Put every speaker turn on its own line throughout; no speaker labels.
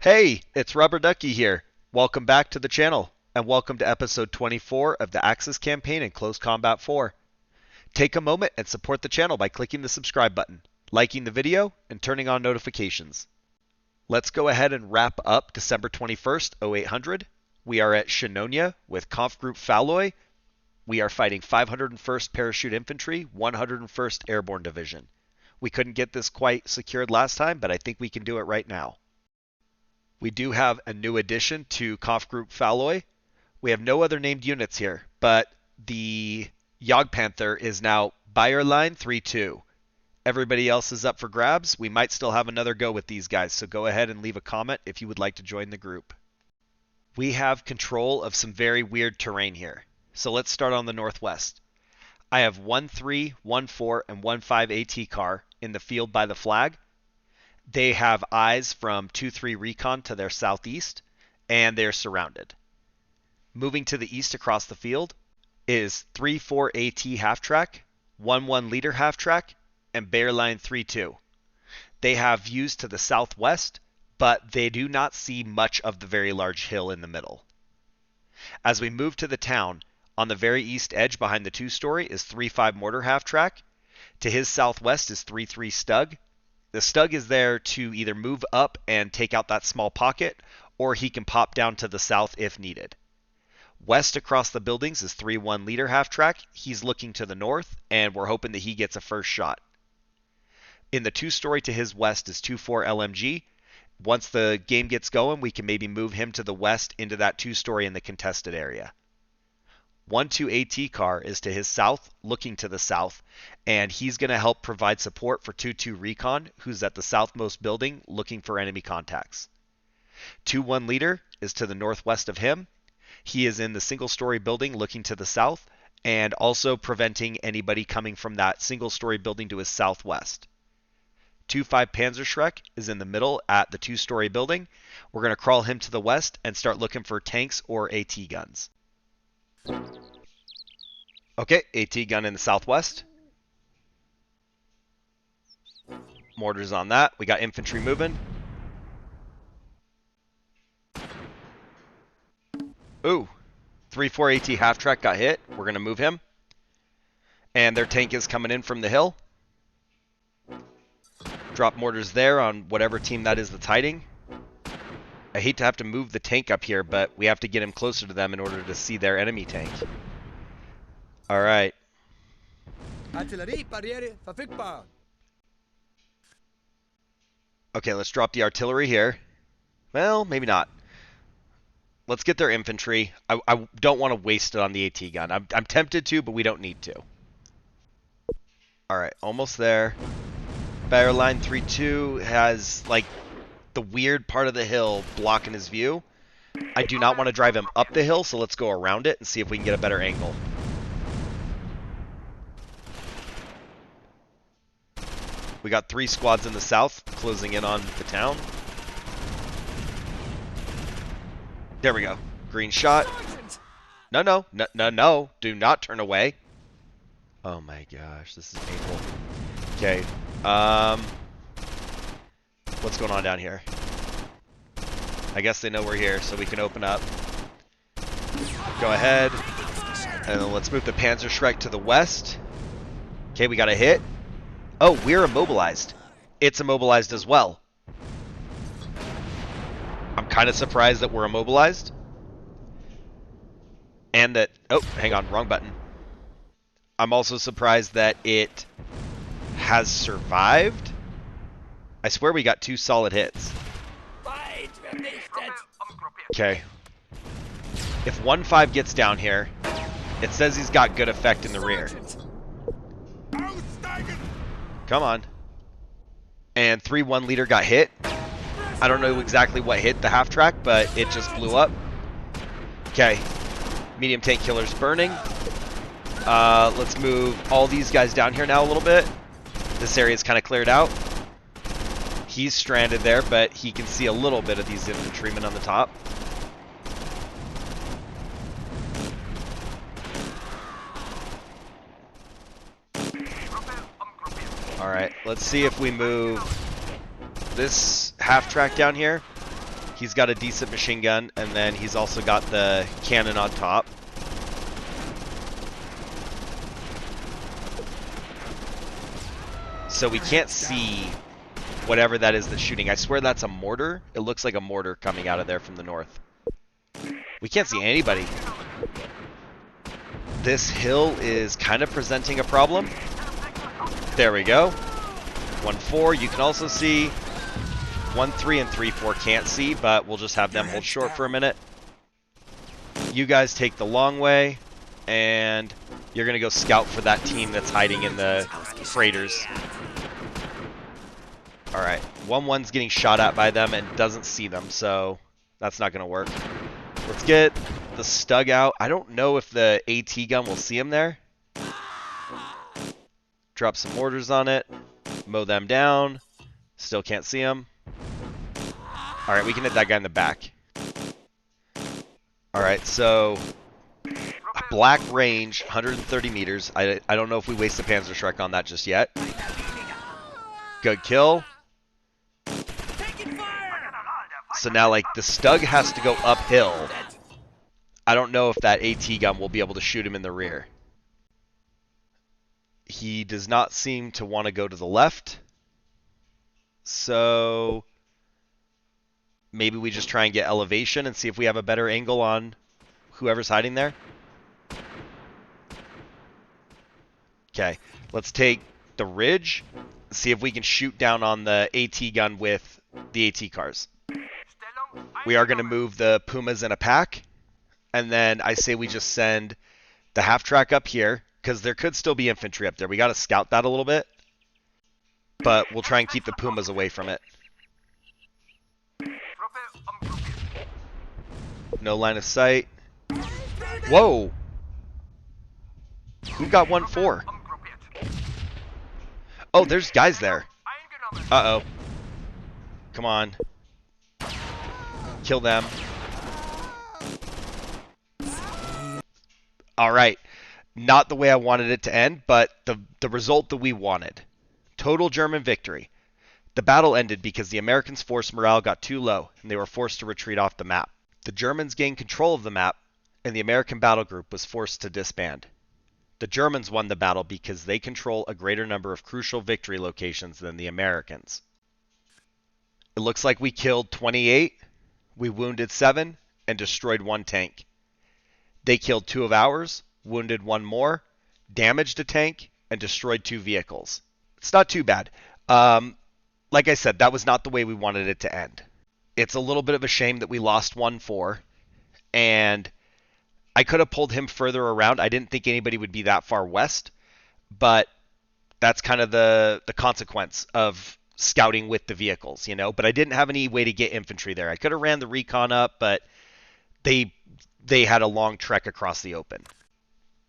Hey, it's Rubber Ducky here. Welcome back to the channel, and welcome to episode 24 of the Axis campaign in Close Combat 4. Take a moment and support the channel by clicking the subscribe button, liking the video, and turning on notifications. Let's go ahead and wrap up December 21st, 0800. We are at Chenogne with Conf Group Falloy. We are fighting 501st Parachute Infantry, 101st Airborne Division. We couldn't get this quite secured last time, but I think we can do it right now. We do have a new addition to Conf Group Falloy. We have no other named units here, but the Jagdpanther is now Bayerlein 3-2. Everybody else is up for grabs. We might still have another go with these guys, so go ahead and leave a comment if you would like to join the group. We have control of some very weird terrain here. So let's start on the northwest. I have 1-3, 1-4, and 1-5 AT car in the field by the flag. They have eyes from 2-3 recon to their southeast, and they're surrounded. Moving to the east across the field is 3-4 AT half-track, 1-1 leader half-track, and Bayerlein 3-2. They have views to the southwest, but they do not see much of the very large hill in the middle. As we move to the town, on the very east edge behind the two-story is 3-5 mortar half-track. To his southwest is 3-3 Stug. The Stug is there to either move up and take out that small pocket, or he can pop down to the south if needed. West across the buildings is 3-1 leader half-track. He's looking to the north, and we're hoping that he gets a first shot. In the two-story to his west is 2-4 LMG. Once the game gets going, we can maybe move him to the west into that two-story in the contested area. 1-2 AT car is to his south, looking to the south, and he's going to help provide support for 2-2 recon, who's at the southmost building looking for enemy contacts. 2-1 leader is to the northwest of him. He is in the single-story building looking to the south, and also preventing anybody coming from that single-story building to his southwest. 2-5 Panzerschreck is in the middle at the two-story building. We're going to crawl him to the west and start looking for tanks or AT guns. Okay, AT gun in the southwest. Mortars on that. We got infantry moving. Ooh, 3-4 AT half-track got hit. We're going to move him. And their tank is coming in from the hill. Drop mortars there on whatever team that is that's hiding. I hate to have to move the tank up here, but we have to get him closer to them in order to see their enemy tank. Alright. Okay, let's drop the artillery here. Well, maybe not. Let's get their infantry. I don't want to waste it on the AT gun. I'm tempted to, but we don't need to. Alright, almost there. Bayerlein 3-2 has, like, the weird part of the hill blocking his view. I do not want to drive him up the hill, so let's go around it and see if we can get a better angle. We got 3 squads in the south closing in on the town. There we go. Green shot. No. Do not turn away. Oh my gosh, this is painful. Okay. What's going on down here? I guess they know we're here, so we can open up. Go ahead. And then let's move the Panzerschreck to the west. Okay, we got a hit. Oh, we're immobilized. It's immobilized as well. I'm kind of surprised that we're immobilized. And that... Oh, hang on, wrong button. I'm also surprised that it has survived. I swear we got 2 solid hits. Okay. If 1-5 gets down here, it says he's got good effect in the rear. Come on. And 3-1 leader got hit. I don't know exactly what hit the half-track, but it just blew up. Okay. Medium tank killer's burning. Let's move all these guys down here now a little bit. This area's kind of cleared out. He's stranded there, but he can see a little bit of these infantrymen on the top. Alright, let's see if we move this half track down here. He's got a decent machine gun, and then he's also got the cannon on top. So we can't see whatever that is that's shooting. I swear that's a mortar. It looks like a mortar coming out of there from the north. We can't see anybody. This hill is kind of presenting a problem. There we go. 1-4, you can also see. 1-3 and 3-4 can't see, but we'll just have them hold short for a minute. You guys take the long way, and you're going to go scout for that team that's hiding in the freighters. Alright, 1-1's getting shot at by them and doesn't see them, so that's not going to work. Let's get the Stug out. I don't know if the AT gun will see him there. Drop some mortars on it. Mow them down. Still can't see him. Alright, we can hit that guy in the back. Alright, so black range, 130 meters. I don't know if we waste the Panzerschreck on that just yet. Good kill. So now, like, the Stug has to go uphill. I don't know if that AT gun will be able to shoot him in the rear. He does not seem to want to go to the left. So maybe we just try and get elevation and see if we have a better angle on whoever's hiding there. Okay, let's take the ridge, see if we can shoot down on the AT gun with the AT cars. We are going to move the Pumas in a pack, and then I say we just send the half-track up here, because there could still be infantry up there. We got to scout that a little bit, but we'll try and keep the Pumas away from it. No line of sight. Whoa! Who got 1-4? Oh, there's guys there. Uh-oh. Come on. Kill them. Alright. Not the way I wanted it to end, but the result that we wanted. Total German victory. The battle ended because the Americans' force morale got too low, and they were forced to retreat off the map. The Germans gained control of the map, and the American battle group was forced to disband. The Germans won the battle because they control a greater number of crucial victory locations than the Americans. It looks like we killed 28, we wounded 7, and destroyed 1 tank. They killed 2 of ours, wounded 1 more, damaged a tank, and destroyed 2 vehicles. It's not too bad. Like I said, that was not the way we wanted it to end. It's a little bit of a shame that we lost 1-4, and I could have pulled him further around. I didn't think anybody would be that far west, but that's kind of the consequence of scouting with the vehicles, you know? But I didn't have any way to get infantry there. I could have ran the recon up, but they had a long trek across the open.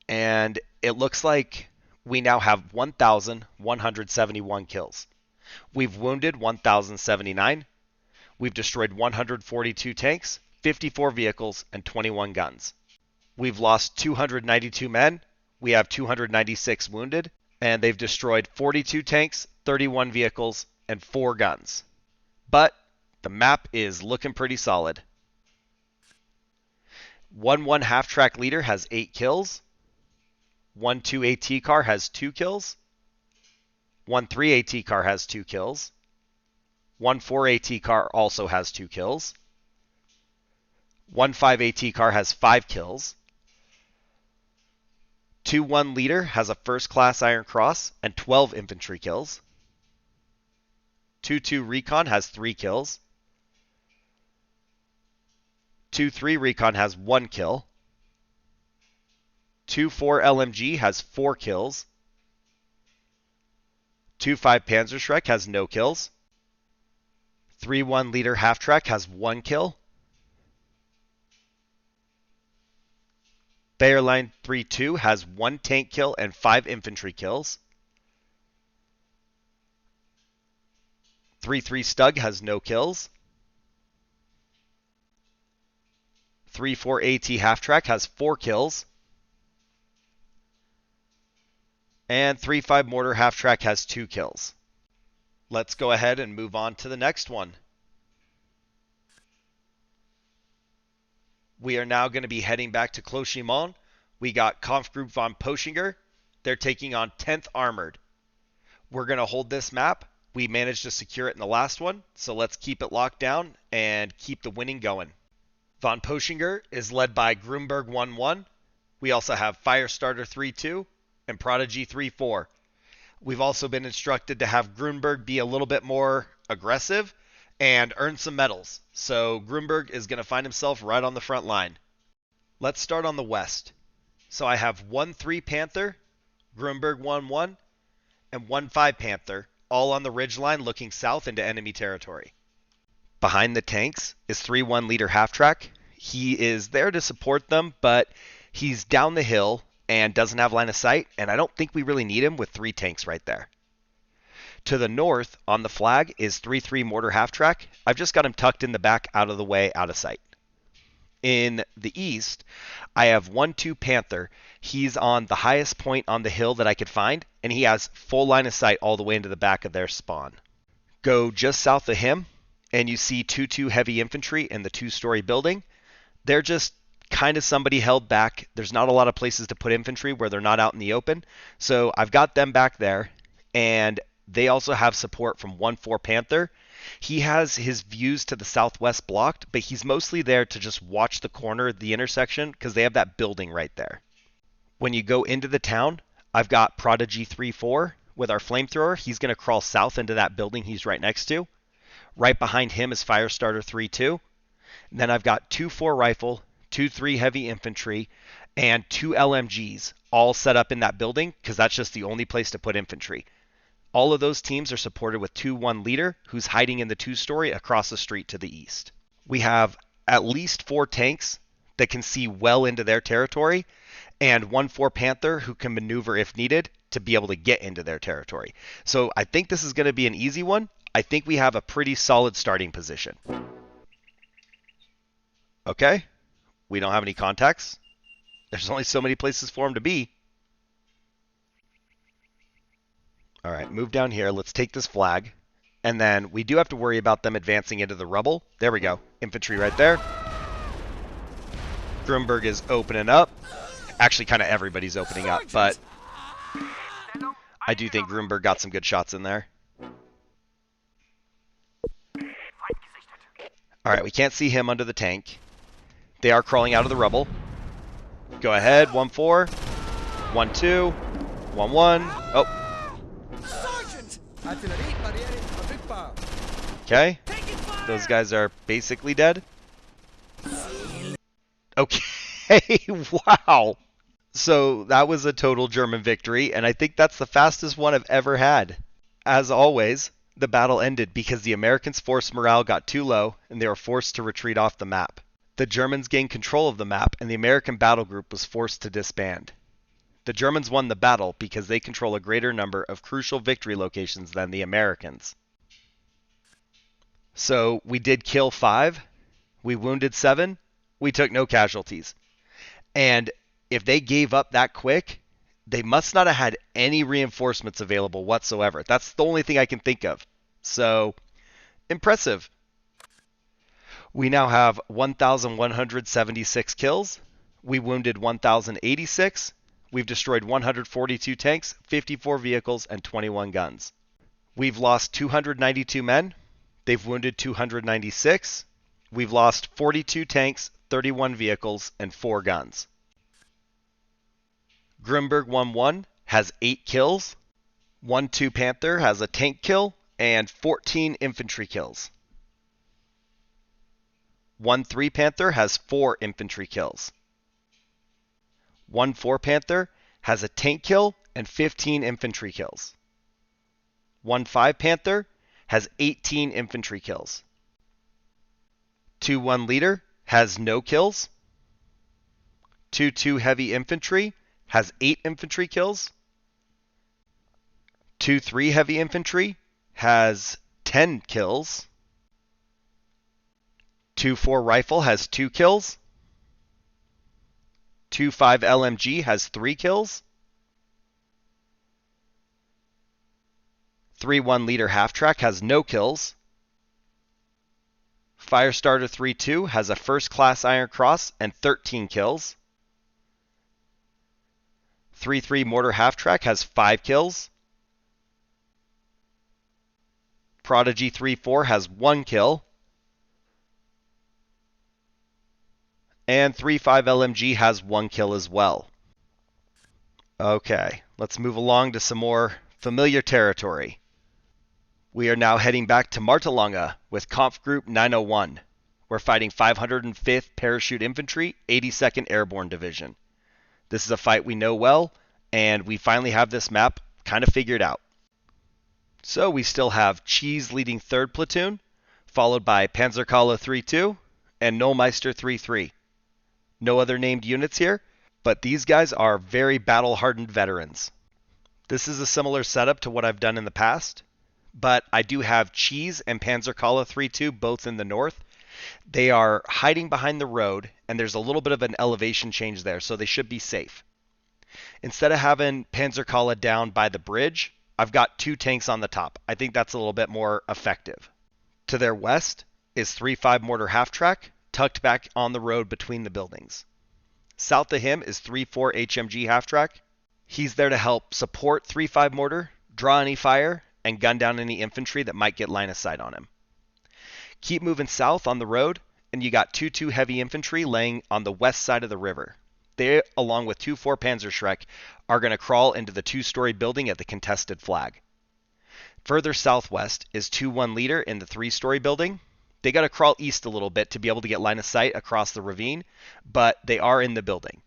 And it looks like we now have 1,171 kills. We've wounded 1,079. We've destroyed 142 tanks, 54 vehicles, and 21 guns. We've lost 292 men. We have 296 wounded. And they've destroyed 42 tanks, 31 vehicles, and 4 guns. But the map is looking pretty solid. 1-1 half-track leader has 8 kills. 1-2 AT car has 2 kills. 1-3 AT car has 2 kills. 1-4 AT car also has 2 kills. 1-5 AT car has 5 kills. 2-1 leader has a first-class Iron Cross and 12 infantry kills. 2-2 recon has 3 kills. 2-3 recon has 1 kill. 2-4 LMG has 4 kills. 2-5 Panzerschreck has no kills. 3-1 leader half-track has 1 kill. Bayerline 3-2 has 1 tank kill and 5 infantry kills. 3-3 Stug has no kills. 3-4 AT half-track has 4 kills. And 3-5 Mortar half-track has 2 kills. Let's go ahead and move on to the next one. We are now going to be heading back to Clochimont. We got Kampfgruppe von Poschinger. They're taking on 10th Armored. We're going to hold this map. We managed to secure it in the last one, so let's keep it locked down and keep the winning going. Von Poschinger is led by Grunberg 1-1. We also have Firestarter 3-2 and Prodigy 3-4. We've also been instructed to have Grunberg be a little bit more aggressive and earn some medals. So Grunberg is going to find himself right on the front line. Let's start on the west. So I have 1-3 Panther, Grunberg 1-1, and 1-5 Panther, all on the ridgeline looking south into enemy territory. Behind the tanks is 3-1 Leader Half-Track. He is there to support them, but he's down the hill and doesn't have line of sight, and I don't think we really need him with 3 tanks right there. To the north, on the flag, is 3-3 Mortar Half-Track. I've just got him tucked in the back, out of the way, out of sight. In the east, I have 1-2 Panther. He's on the highest point on the hill that I could find, and he has full line of sight all the way into the back of their spawn. Go just south of him, and you see 2-2 Heavy Infantry in the 2-story building. They're just kind of somebody held back. There's not a lot of places to put infantry where they're not out in the open, so I've got them back there, and they also have support from 1-4 Panther. He has his views to the southwest blocked, but he's mostly there to just watch the corner of the intersection because they have that building right there. When you go into the town, I've got Prodigy 3-4 with our flamethrower. He's going to crawl south into that building he's right next to. Right behind him is Firestarter 3-2. Then I've got 2-4 Rifle, 2-3 Heavy Infantry, and 2 LMGs all set up in that building because that's just the only place to put infantry. All of those teams are supported with 2-1 Leader, who's hiding in the 2-story across the street to the east. We have at least 4 tanks that can see well into their territory, and 1-4 Panther who can maneuver if needed to be able to get into their territory. So I think this is going to be an easy one. I think we have a pretty solid starting position. Okay, we don't have any contacts. There's only so many places for them to be. All right, move down here. Let's take this flag. And then we do have to worry about them advancing into the rubble. There we go. Infantry right there. Grunberg is opening up. Actually, kind of everybody's opening up, but I do think Grunberg got some good shots in there. All right, we can't see him under the tank. They are crawling out of the rubble. Go ahead, 1-4, 1-2, 1-1. Oh. Okay, those guys are basically dead. Okay, wow. So that was a total German victory, and I think that's the fastest one I've ever had. As always, the battle ended because the Americans' force morale got too low, and they were forced to retreat off the map. The Germans gained control of the map, and the American battle group was forced to disband. The Germans won the battle because they control a greater number of crucial victory locations than the Americans. So we did kill 5, we wounded 7, we took no casualties. And if they gave up that quick, they must not have had any reinforcements available whatsoever. That's the only thing I can think of. So, impressive. We now have 1,176 kills. We wounded 1,086. We've destroyed 142 tanks, 54 vehicles, and 21 guns. We've lost 292 men. They've wounded 296. We've lost 42 tanks, 31 vehicles, and 4 guns. Grunberg 1-1 has 8 kills. 1-2 Panther has a tank kill and 14 infantry kills. 1-3 Panther has 4 infantry kills. 1-4 Panther has a tank kill and 15 infantry kills. 1-5 Panther has 18 infantry kills. 2-1 Leader has no kills. 2-2 Heavy Infantry has 8 infantry kills. 2-3 Heavy Infantry has 10 kills. 2-4 Rifle has 2 kills. 2-5 LMG has 3 kills. 3-1 Leader Half-Track has no kills. Firestarter 3-2 has a first class Iron Cross and 13 kills. 3-3 Mortar Half Track has 5 kills. Prodigy 3-4 has 1 kill. And 3-5 LMG has 1 kill as well. Okay, let's move along to some more familiar territory. We are now heading back to Martelange with Conf Group 901. We're fighting 505th Parachute Infantry, 82nd Airborne Division. This is a fight we know well, and we finally have this map kind of figured out. So we still have Cheese leading 3rd Platoon, followed by Panzerkalle 3-2 and Nullmeister 3-3. No other named units here, but these guys are very battle-hardened veterans. This is a similar setup to what I've done in the past, but I do have Cheese and Panzerkalle 3-2 both in the north. They are hiding behind the road, and there's a little bit of an elevation change there, so they should be safe. Instead of having Panzerkalle down by the bridge, I've got 2 tanks on the top. I think that's a little bit more effective. To their west is 3-5 Mortar Half Track, tucked back on the road between the buildings. South of him is 3-4 HMG Half Track. He's there to help support 3-5 Mortar, draw any fire, and gun down any infantry that might get line of sight on him. Keep moving south on the road, and you got 2-2 Heavy Infantry laying on the west side of the river. They, along with 2-4 Panzerschreck, are going to crawl into the 2-story building at the contested flag. Further southwest is 2-1 Leader in the 3-story building. They got to crawl east a little bit to be able to get line of sight across the ravine, but they are in the building.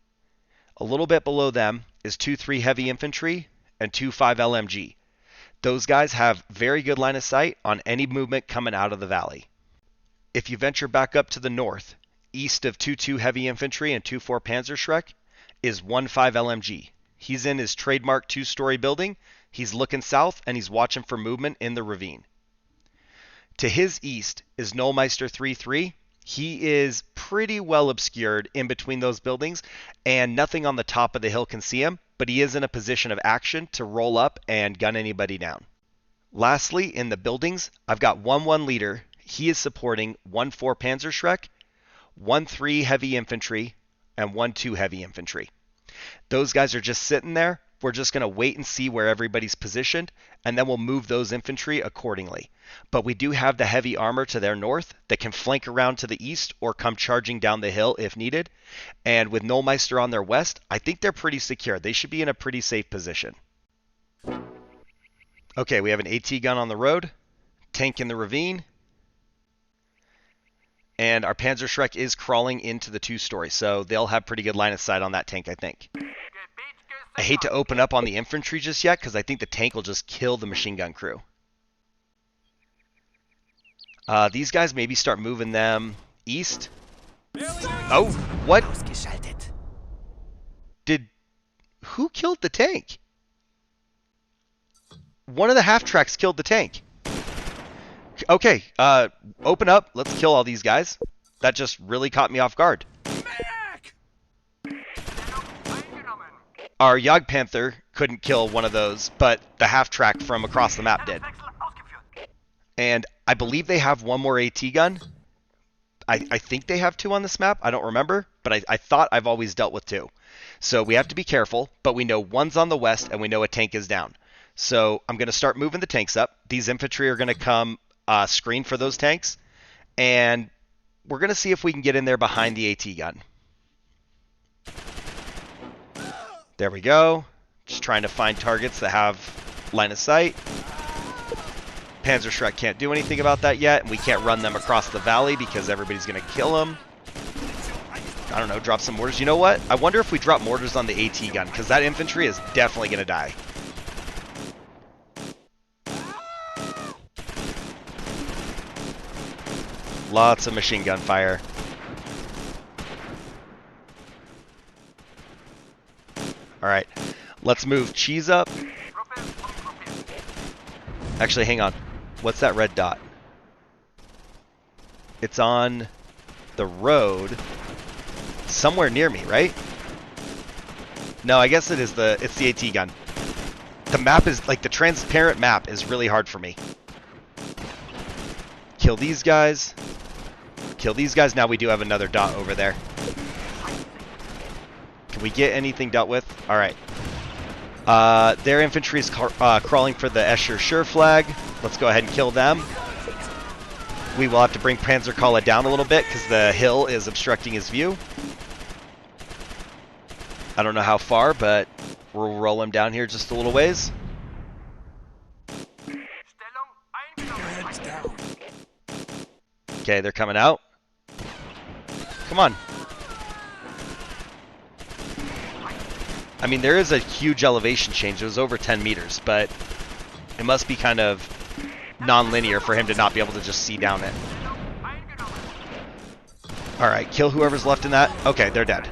A little bit below them is 2-3 Heavy Infantry and 2-5 LMG. Those guys have very good line of sight on any movement coming out of the valley. If you venture back up to the north, east of 2-2 Heavy Infantry and 2-4 Panzerschreck is 1-5 LMG. He's in his trademark 2-story building. He's looking south and he's watching for movement in the ravine. To his east is Nullmeister 3-3. He is pretty well obscured in between those buildings, and nothing on the top of the hill can see him, but he is in a position of action to roll up and gun anybody down. Lastly, in the buildings, I've got 1-1 Leader. He is supporting 1-4 Panzerschreck, 1-3 Heavy Infantry, and 1-2 Heavy Infantry. Those guys are just sitting there. We're just going to wait and see where everybody's positioned, and then we'll move those infantry accordingly. But we do have the heavy armor to their north that can flank around to the east or come charging down the hill if needed. And with Nullmeister on their west, I think they're pretty secure. They should be in a pretty safe position. Okay, we have an AT gun on the road, tank in the ravine, and our Panzerschreck is crawling into the 2-story, so they'll have pretty good line of sight on that tank, I think. I hate to open up on the infantry just yet because I think the tank will just kill the machine gun crew. These guys maybe start moving them east. Oh, what? Who killed the tank? One of the half-tracks killed the tank. Okay, open up. Let's kill all these guys. That just really caught me off guard. Our Jagdpanther couldn't kill one of those, but the half-track from across the map did. And I believe they have one more AT gun. I think they have 2 on this map. I don't remember, but I thought I've always dealt with 2. So we have to be careful, but we know one's on the west and we know a tank is down. So I'm going to start moving the tanks up. These infantry are going to come screen for those tanks, and we're going to see if we can get in there behind the AT gun. There we go. Just trying to find targets that have line of sight. Panzerschreck can't do anything about that yet, and we can't run them across the valley because everybody's going to kill them. I don't know, drop some mortars. You know what? I wonder if we drop mortars on the AT gun, because that infantry is definitely going to die. Lots of machine gun fire. Alright, let's move Cheese up. Actually, hang on. What's that red dot? It's on the road somewhere near me, right? No, I guess it's the AT gun. The map is, like, the transparent map is really hard for me. Kill these guys. Kill these guys. Now we do have another dot over there. Can we get anything dealt with? All right. Their infantry is crawling for the Esch Sur flag. Let's go ahead and kill them. We will have to bring Panzerkala down a little bit because the hill is obstructing his view. I don't know how far, but we'll roll him down here just a little ways. Okay, they're coming out. Come on. I mean, there is a huge elevation change. It was over 10 meters, but it must be kind of non-linear for him to not be able to just see down it. Alright, kill whoever's left in that. Okay, they're dead.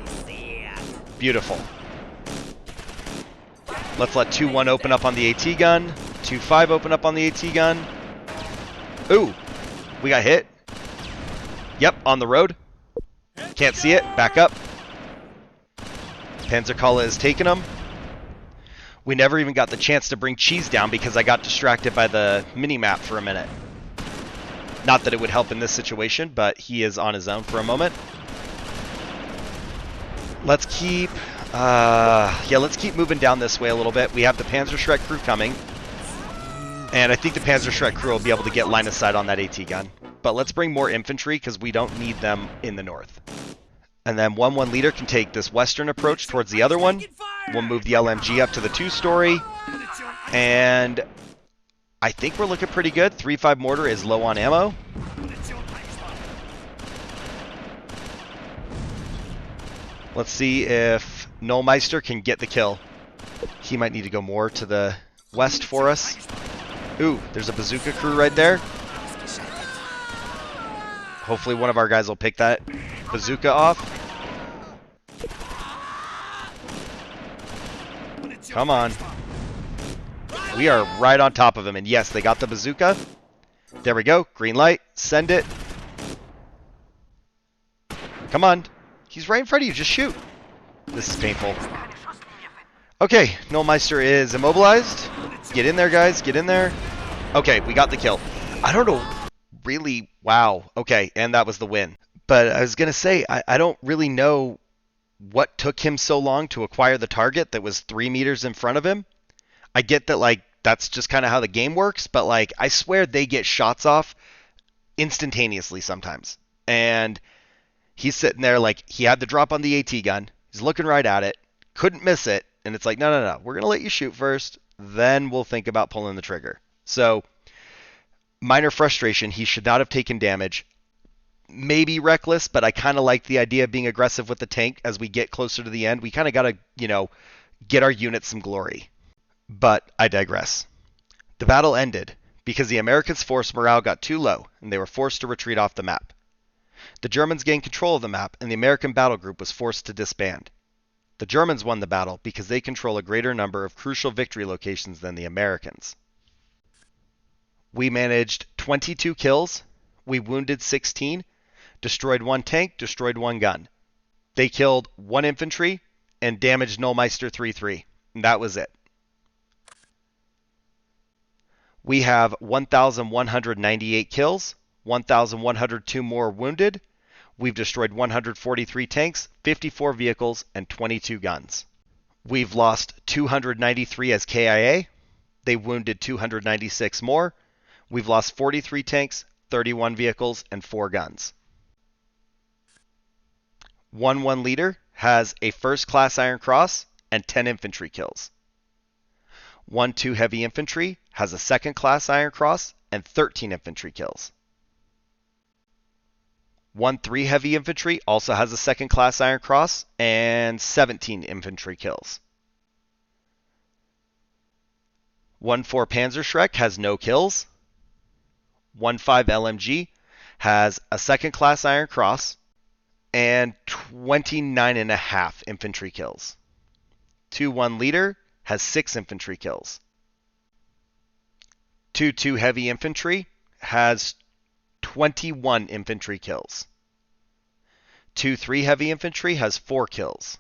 Beautiful. Let's let 2-1 open up on the AT gun. 2-5 open up on the AT gun. Ooh, we got hit. Yep, on the road. Can't see it. Back up. Panzerkala is taking him. We never even got the chance to bring Cheese down because I got distracted by the mini-map for a minute. Not that it would help in this situation, but he is on his own for a moment. Let's keep... let's keep moving down this way a little bit. We have the Panzerschreck crew coming. And I think the Panzerschreck crew will be able to get line of sight on that AT gun. But let's bring more infantry because we don't need them in the north. And then 1-1 leader can take this western approach towards the other one. We'll move the LMG up to the 2-story. And I think we're looking pretty good. 3-5 mortar is low on ammo. Let's see if Nullmeister can get the kill. He might need to go more to the west for us. Ooh, there's a bazooka crew right there. Hopefully one of our guys will pick that bazooka off. Come on. We are right on top of him. And yes, they got the bazooka. There we go. Green light. Send it. Come on. He's right in front of you. Just shoot. This is painful. Okay. Nullmeister is immobilized. Get in there, guys. Get in there. Okay. We got the kill. I don't know. Really? Wow. Okay. And that was the win. But I was going to say, I don't really know what took him so long to acquire the target that was 3 meters in front of him. I get that, like, that's just kind of how the game works, but, like, I swear they get shots off instantaneously sometimes. And he's sitting there, like, he had the drop on the AT gun. He's looking right at it. Couldn't miss it. And it's like, no. We're going to let you shoot first. Then we'll think about pulling the trigger. So, minor frustration. He should not have taken damage. Maybe reckless, but I kind of like the idea of being aggressive with the tank as we get closer to the end. We kind of got to, get our unit some glory. But I digress. The battle ended because the Americans' force morale got too low and they were forced to retreat off the map. The Germans gained control of the map and the American battle group was forced to disband. The Germans won the battle because they control a greater number of crucial victory locations than the Americans. We managed 22 kills. We wounded 16. Destroyed 1 tank, destroyed 1 gun. They killed 1 infantry and damaged Nullmeister 3-3. And that was it. We have 1,198 kills, 1,102 more wounded. We've destroyed 143 tanks, 54 vehicles, and 22 guns. We've lost 293 as KIA. They wounded 296 more. We've lost 43 tanks, 31 vehicles, and 4 guns. 1-1 leader has a first-class Iron Cross and 10 infantry kills. 1-2 heavy infantry has a second-class Iron Cross and 13 infantry kills. 1-3 heavy infantry also has a second-class Iron Cross and 17 infantry kills. 1-4 Panzerschreck has no kills. 1-5 LMG has a second-class Iron Cross and 29.5 infantry kills. 2-1 leader has 6 infantry kills. 2-2 heavy infantry has 21 infantry kills. 2-3 heavy infantry has 4 kills.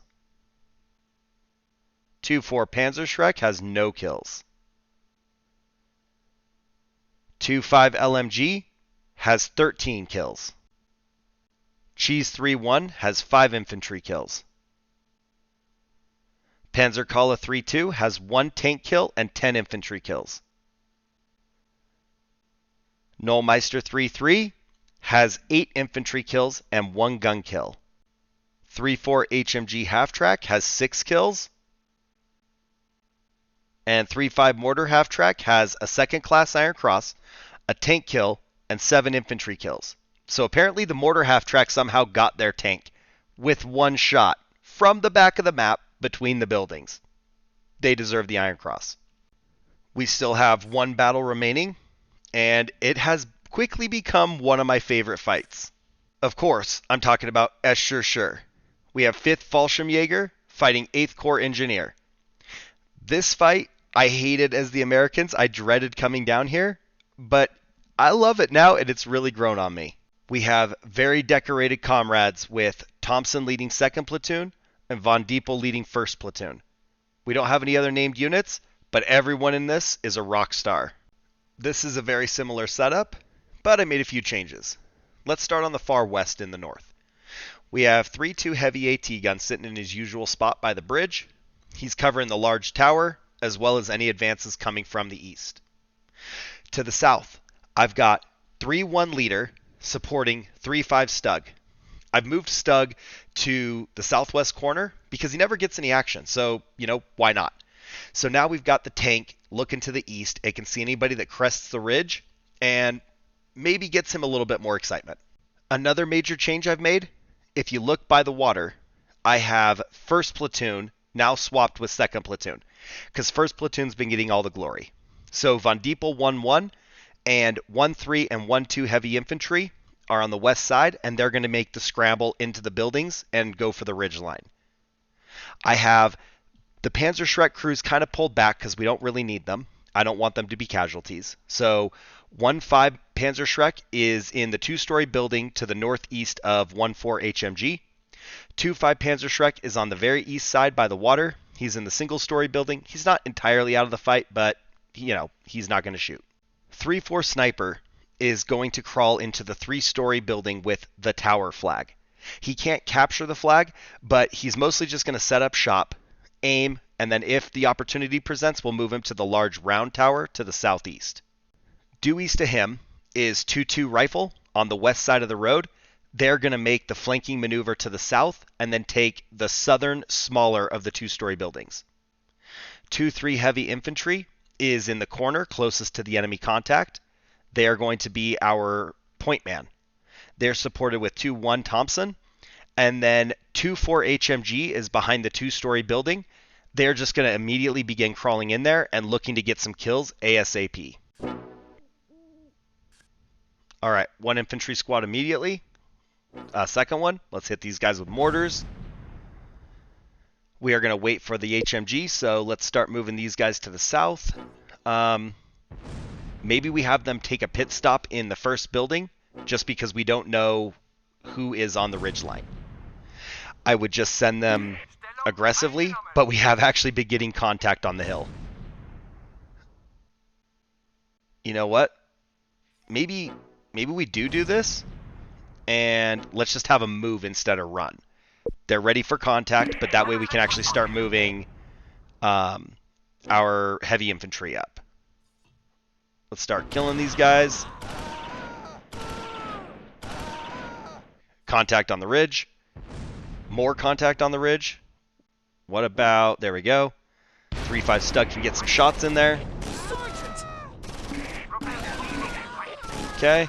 2-4 Panzerschreck has no kills. 2-5 LMG has 13 kills. Cheese 3-1 has 5 infantry kills. Panzerkala 3-2 has 1 tank kill and 10 infantry kills. Knollmeister 3-3 has 8 infantry kills and 1 gun kill. 3-4 HMG half-track has 6 kills. And 3-5 Mortar half-track has a 2nd class Iron Cross, a tank kill, and 7 infantry kills. So apparently the Mortar half-track somehow got their tank with 1 shot from the back of the map between the buildings. They deserve the Iron Cross. We still have 1 battle remaining, and it has quickly become one of my favorite fights. Of course, I'm talking about Esch Sur. We have 5th Fallschirmjäger fighting 8th Corps Engineer. This fight, I hated as the Americans. I dreaded coming down here, but I love it now, and it's really grown on me. We have very decorated comrades with Thompson leading 2nd Platoon and Von Diepel leading 1st Platoon. We don't have any other named units, but everyone in this is a rock star. This is a very similar setup, but I made a few changes. Let's start on the far west in the north. We have 3-2 heavy AT guns sitting in his usual spot by the bridge. He's covering the large tower, as well as any advances coming from the east. To the south, I've got 3-1 leader supporting 3-5 Stug. I've moved Stug to the southwest corner because he never gets any action, so, why not? So now we've got the tank looking to the east. It can see anybody that crests the ridge and maybe gets him a little bit more excitement. Another major change I've made, if you look by the water, I have 1st Platoon now swapped with 2nd Platoon because 1st Platoon's been getting all the glory. So Von Diepel 1-1 and 1-3 and 1-2 heavy infantry are on the west side, and they're going to make the scramble into the buildings and go for the ridge line. I have the Panzerschreck crews kind of pulled back because we don't really need them. I don't want them to be casualties. So 1-5 Panzerschreck is in the 2-story building to the northeast of 1-4 HMG. 2-5 Panzerschreck is on the very east side by the water. He's in the single-story building. He's not entirely out of the fight, but, he's not going to shoot. 3-4 Sniper is going to crawl into the 3-story building with the tower flag. He can't capture the flag, but he's mostly just going to set up shop, aim, and then if the opportunity presents, we'll move him to the large round tower to the southeast. Due east to him is 2-2 Rifle on the west side of the road. They're going to make the flanking maneuver to the south and then take the southern, smaller of the 2-story buildings. 2-3 Heavy Infantry is in the corner closest to the enemy contact. They are going to be our point man. They're supported with 2-1 Thompson, and then 2-4 HMG is behind the 2-story building. They're just going to immediately begin crawling in there and looking to get some kills ASAP. All right, 1 infantry squad immediately. Second one, let's hit these guys with mortars. We are going to wait for the HMG, so let's start moving these guys to the south. Maybe we have them take a pit stop in the first building, just because we don't know who is on the ridge line. I would just send them aggressively, but we have actually been getting contact on the hill. You know what? Maybe we do this, and let's just have them move instead of run. They're ready for contact, but that way we can actually start moving our heavy infantry up. Let's start killing these guys. Contact on the ridge. More contact on the ridge. What about... There we go. 3-5 Stug can get some shots in there. Okay.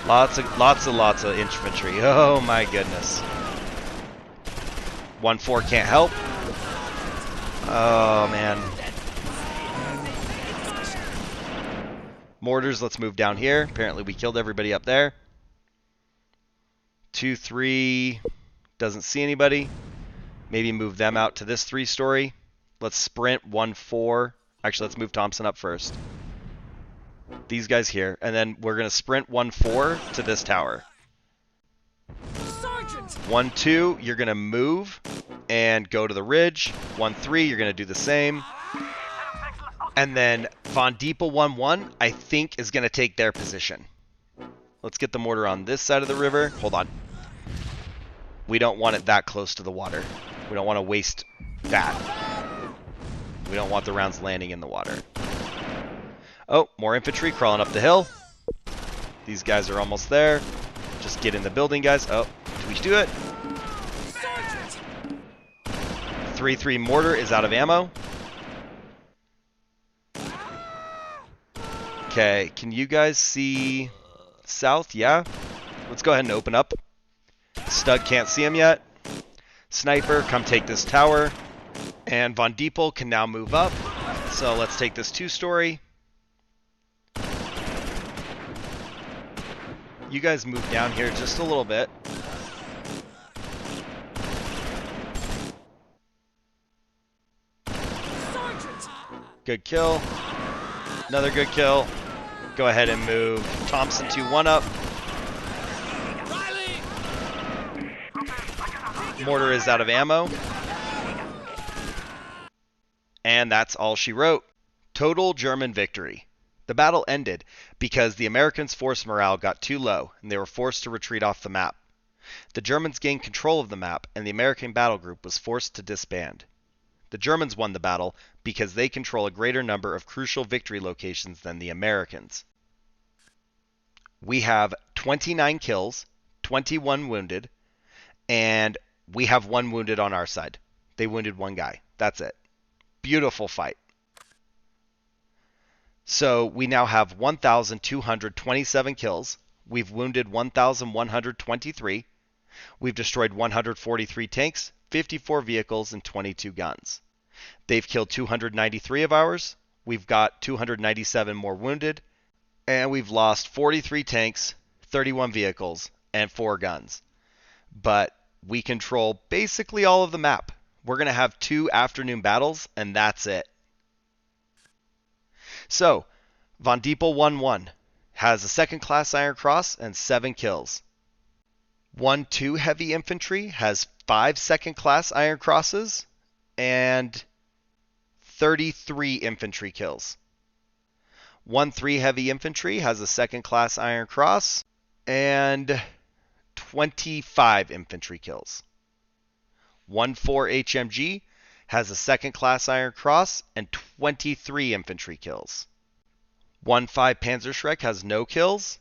Lots of infantry. Oh my goodness. 1-4 can't help. Oh man. Mortars, let's move down here. Apparently we killed everybody up there. 2-3 doesn't see anybody. Maybe move them out to this 3-story. Let's sprint 1-4. Actually, let's move Thompson up first. These guys here. And then we're going to sprint 1-4 to this tower. 1-2, you're going to move and go to the ridge. 1-3, you're going to do the same. And then Von Diepel 1-1, I think, is going to take their position. Let's get the mortar on this side of the river. Hold on. We don't want it that close to the water. We don't want to waste that. We don't want the rounds landing in the water. Oh, more infantry crawling up the hill. These guys are almost there. Just get in the building, guys. Oh, do we do it? 3-3 mortar is out of ammo. Okay, can you guys see south? Yeah. Let's go ahead and open up. Stug can't see him yet. Sniper, come take this tower. And Von Diepel can now move up. So let's take this 2-story. You guys move down here just a little bit. Good kill. Another good kill. Go ahead and move Thompson 2-1 up. Mortar is out of ammo. And that's all she wrote. Total German victory. The battle ended because the Americans' force morale got too low and they were forced to retreat off the map. The Germans gained control of the map and the American battle group was forced to disband. The Germans won the battle because they control a greater number of crucial victory locations than the Americans. We have 29 kills, 21 wounded, and we have 1 wounded on our side. They wounded 1 guy. That's it. Beautiful fight. So we now have 1,227 kills. We've wounded 1,123. We've destroyed 143 tanks, 54 vehicles, and 22 guns. They've killed 293 of ours. We've got 297 more wounded. And we've lost 43 tanks, 31 vehicles, and 4 guns. But we control basically all of the map. We're going to have 2 afternoon battles, and that's it. So, Von Diepel 1-1 has a 2nd class Iron Cross and 7 kills. 1-2 heavy infantry has 5 2nd class Iron Crosses and 33 infantry kills. 1-3 heavy infantry has a 2nd class Iron Cross and 25 infantry kills. 1-4 HMG has a 2nd class Iron Cross and 23 infantry kills. 1-5 Panzerschreck has no kills.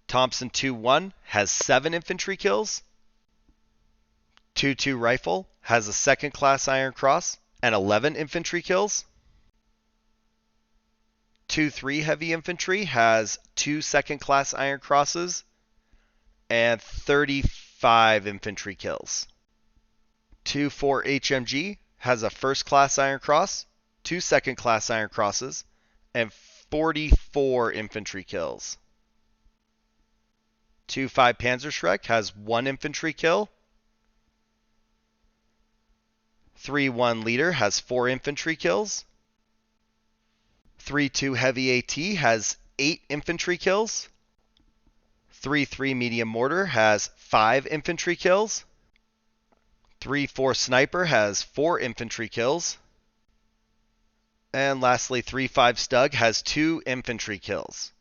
Thompson 2-1 has 7 infantry kills. 2-2 Rifle has a 2nd class Iron Cross and 11 infantry kills. 2-3 Heavy Infantry has 2 2nd class Iron Crosses and 35 infantry kills. 2-4 HMG has a 1st class Iron Cross, 2 2nd class Iron Crosses, and 44 infantry kills. 2-5 Panzerschreck has 1 infantry kill. 3-1 Leader has 4 infantry kills. 3-2 Heavy AT has 8 infantry kills. 3-3 Medium Mortar has 5 infantry kills. 3-4 Sniper has 4 infantry kills. And lastly, 3-5 Stug has 2 infantry kills.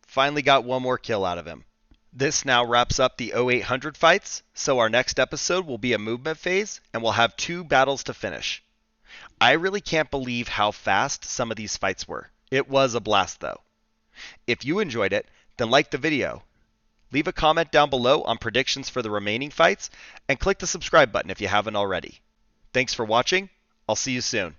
Finally got 1 more kill out of him. This now wraps up the 0800 fights, so our next episode will be a movement phase, and we'll have 2 battles to finish. I really can't believe how fast some of these fights were. It was a blast though. If you enjoyed it, then like the video. Leave a comment down below on predictions for the remaining fights, and click the subscribe button if you haven't already. Thanks for watching. I'll see you soon.